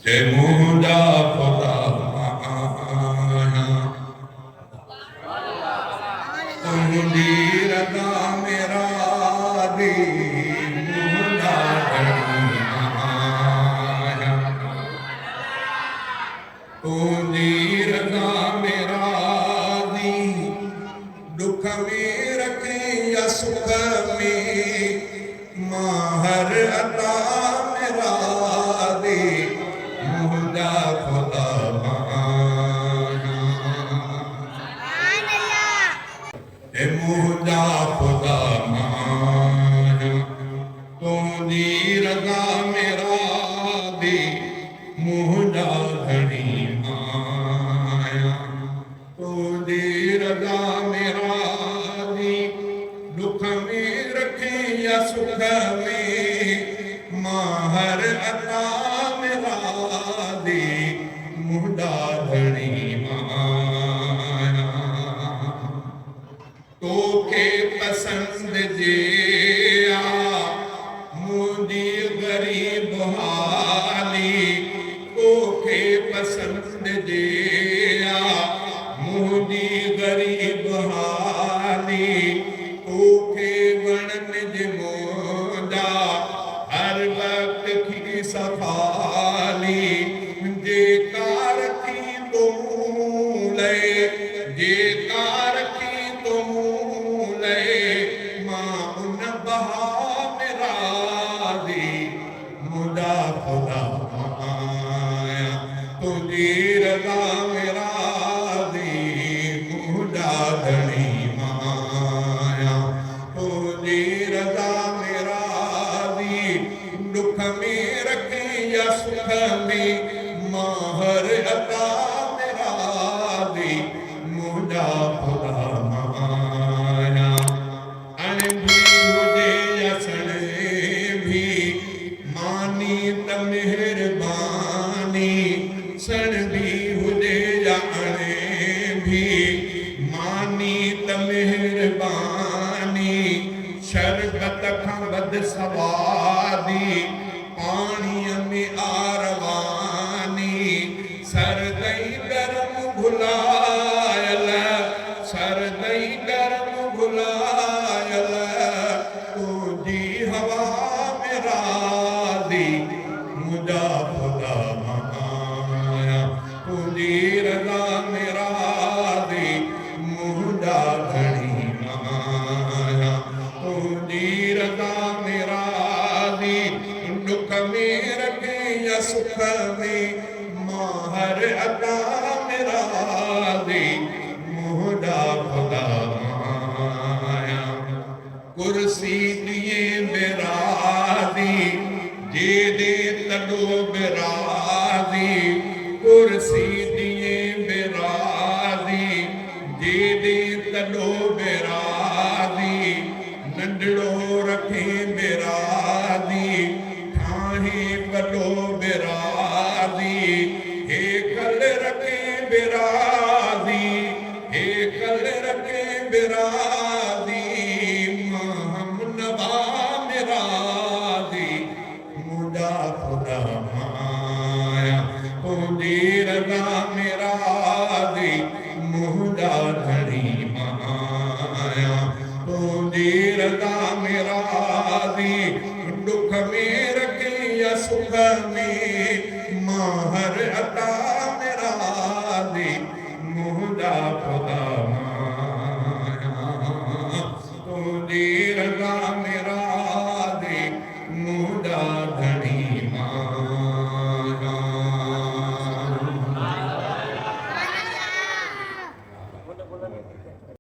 जे मुंहिंजा ख़ुदा आया तुंहिंजी रज़ा में राज़ी मुंहिंजा घणी आया तुंहिंजी रज़ा में राज़ी दुख में रखे या सुख में मां हर अता में राज़ी मुंहिंजा ख़ुदा हे मुंहिंजा ख़ुदा तुंहिंजी रज़ा में राज़ी मुंहिंजा घणी आया तुंहिंजी रज़ा में राज़ी दुख में रखे या सुख में मां हर अता में राज़ी मुंहिंजा घणी आया तोखे पसंद जे मुंहिंजी ग़रीब हाली तोखे पसंद जे मुंहिंजी ग़रीब हाली तोखे वणनि जे मुंहिंजा हर वक़्त की सफ़ाली जेका रखी तूं लए जेका रखी तूं लए मां उन बहा में राज़ी मुंहिंजा ख़ुदा आया तुंहिंजी रज़ा में राज़ी मुंहिंजा घणी आया तुंहिंजी रज़ा में राज़ी दुख में रखे या सुख में मां हर अता में राज़ी मुंहिंजा ख़ुदा आया अणबी हुजे या सणबी मानी त मेहरबानी सणबी हुजे या अणबी मानी त मेहरबानी शरबत खां वध सवादी पाणीअ में आरवानी सरदई गरम घुलायल सरदई गरम घुलायल तुंहिंजी हवा में राज़ी मुंहिंजा ख़ुदा आया तुंहिंजी रज़ा में राज़ी मुंहिंजा घणी आया तुंहिंजी रज़ा में राज़ी दुख में रखे या सुख में मां हर अता में राज़ी मुंहिंजा ख़ुदा आया कुर्सी दिए बेराज़ी जे दे तॾो बेराज़ी कुर्सी दिए बेराज़ी जे दे तॾो बेराज़ी नंढड़ो रखे बेराज़ी ठाहे वॾो बेराज़ी हेकल रखे बेराज़ी हेकल रखे बेराज़ी मां नवा में राज़ी मुंहिंजा ख़ुदा आया तुंहिंजी रज़ा में राज़ी मुंहिंजा घणी आया तुंहिंजी रज़ा में राज़ी दुख में रखे या सुख में मां